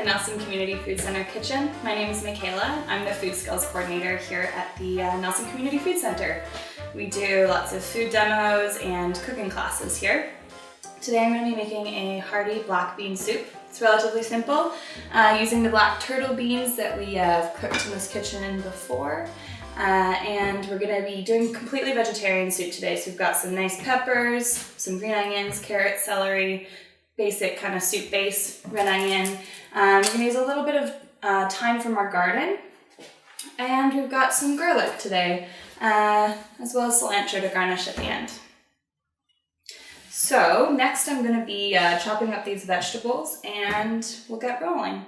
the Nelson Community Food Center kitchen. My name is Michaela. I'm the Food Skills Coordinator here at the Nelson Community Food Center. We do lots of food demos and cooking classes here. Today I'm going to be making a hearty black bean soup. It's relatively simple, using the black turtle beans that we have cooked in this kitchen before. And we're going to be doing completely vegetarian soup today. So we've got some nice peppers, some green onions, carrots, celery, basic kind of soup base, red onion. We're going to use a little bit of thyme from our garden. And we've got some garlic today, as well as cilantro to garnish at the end. So next I'm going to be chopping up these vegetables and we'll get rolling.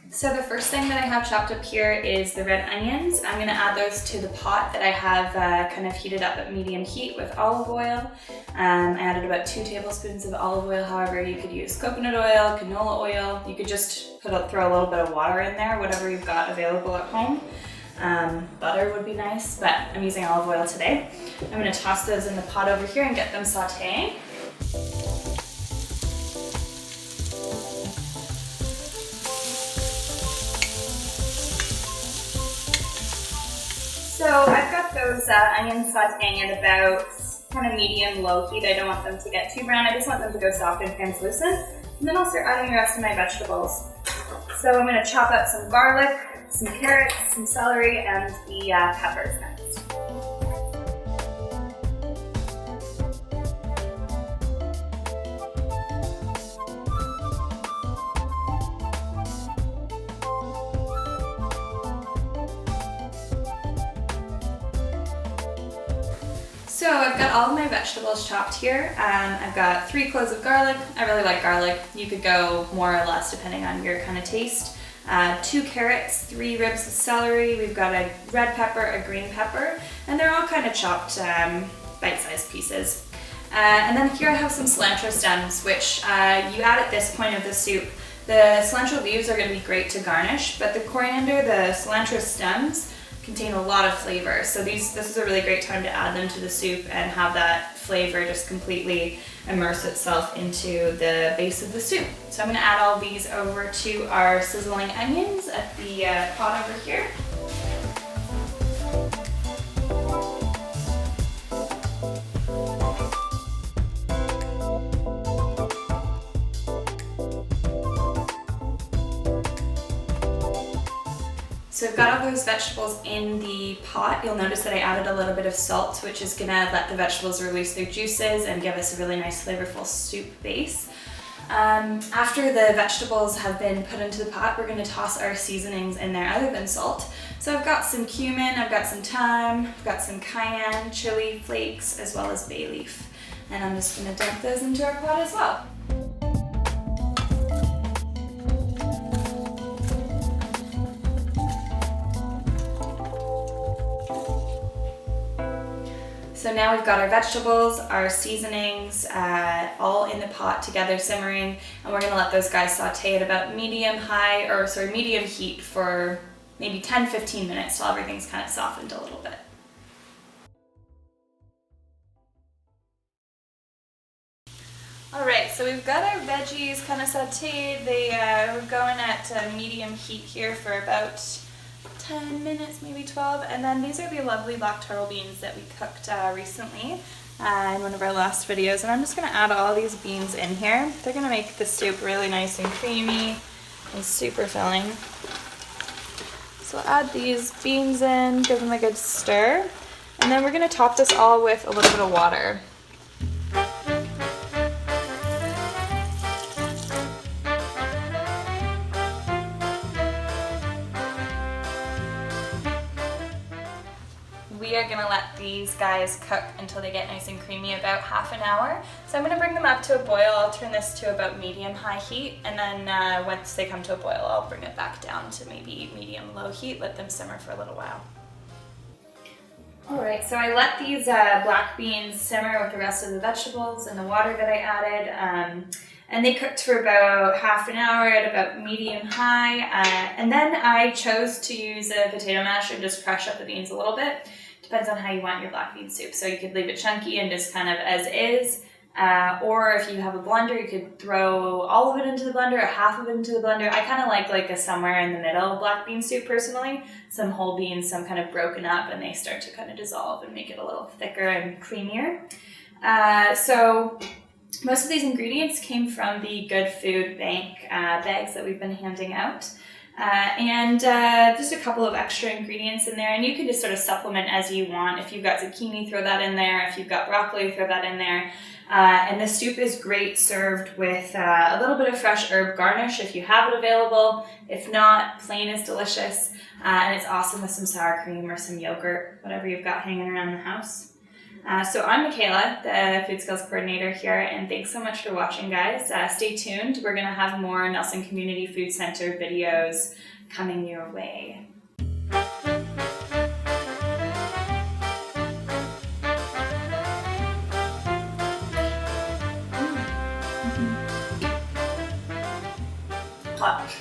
So the first thing that I have chopped up here is the red onions. I'm going to add those to the pot that I have kind of heated up at medium heat with olive oil. I added about 2 tablespoons of olive oil. However, you could use coconut oil, canola oil. You could just throw a little bit of water in there, whatever you've got available at home. Butter would be nice, but I'm using olive oil today. I'm going to toss those in the pot over here and get them sauteing. So I've got those onions sauteing at about kind of medium-low heat. I don't want them to get too brown. I just want them to go soft and translucent. And then I'll start adding the rest of my vegetables. So I'm going to chop up some garlic, some carrots, some celery, and the peppers next. So I've got all of my vegetables chopped here. I've got 3 cloves of garlic. I really like garlic. You could go more or less depending on your kind of taste. 2 carrots, 3 ribs of celery. We've got a red pepper, a green pepper, and they're all kind of chopped bite-sized pieces. And then here I have some cilantro stems, which you add at this point of the soup. The cilantro leaves are going to be great to garnish, but the coriander, the cilantro stems, contain a lot of flavor. So this is a really great time to add them to the soup and have that flavor just completely immerse itself into the base of the soup. So I'm going to add all these over to our sizzling onions at the pot over here. So I've got all those vegetables in the pot. You'll notice that I added a little bit of salt, which is gonna let the vegetables release their juices and give us a really nice flavorful soup base. After the vegetables have been put into the pot, we're gonna toss our seasonings in there other than salt. So I've got some cumin, I've got some thyme, I've got some cayenne, chili flakes, as well as bay leaf. And I'm just gonna dump those into our pot as well. So now we've got our vegetables, our seasonings, all in the pot together simmering, and we're gonna let those guys saute at about medium heat for maybe 10-15 minutes till everything's kind of softened a little bit. All right, so we've got our veggies kind of sauteed. We're going at medium heat here for about 10 minutes, maybe 12, and then these are the lovely black turtle beans that we cooked recently in one of our last videos, and I'm just going to add all these beans in here. They're going to make the soup really nice and creamy and super filling. So I'll add these beans in, give them a good stir, and then we're going to top this all with a little bit of water. We are going to let these guys cook until they get nice and creamy, about half an hour. So I'm going to bring them up to a boil. I'll turn this to about medium-high heat, and then once they come to a boil, I'll bring it back down to maybe medium-low heat, let them simmer for a little while. Alright, so I let these black beans simmer with the rest of the vegetables and the water that I added. And they cooked for about half an hour at about medium high. And then I chose to use a potato mash and just crush up the beans a little bit. Depends on how you want your black bean soup. So you could leave it chunky and just kind of as is. Or if you have a blender, you could throw all of it into the blender or half of it into the blender. I kind of like a somewhere in the middle black bean soup personally. Some whole beans, some kind of broken up, and they start to kind of dissolve and make it a little thicker and creamier. So most of these ingredients came from the Good Food Bank bags that we've been handing out. And just a couple of extra ingredients in there, and you can just sort of supplement as you want. If you've got zucchini, throw that in there. If you've got broccoli, throw that in there. And the soup is great served with a little bit of fresh herb garnish if you have it available. If not, plain is delicious. And it's awesome with some sour cream or some yogurt, whatever you've got hanging around the house. So I'm Michaela, the Food Skills Coordinator here, and thanks so much for watching, guys. Stay tuned. We're going to have more Nelson Community Food Center videos coming your way. Hot.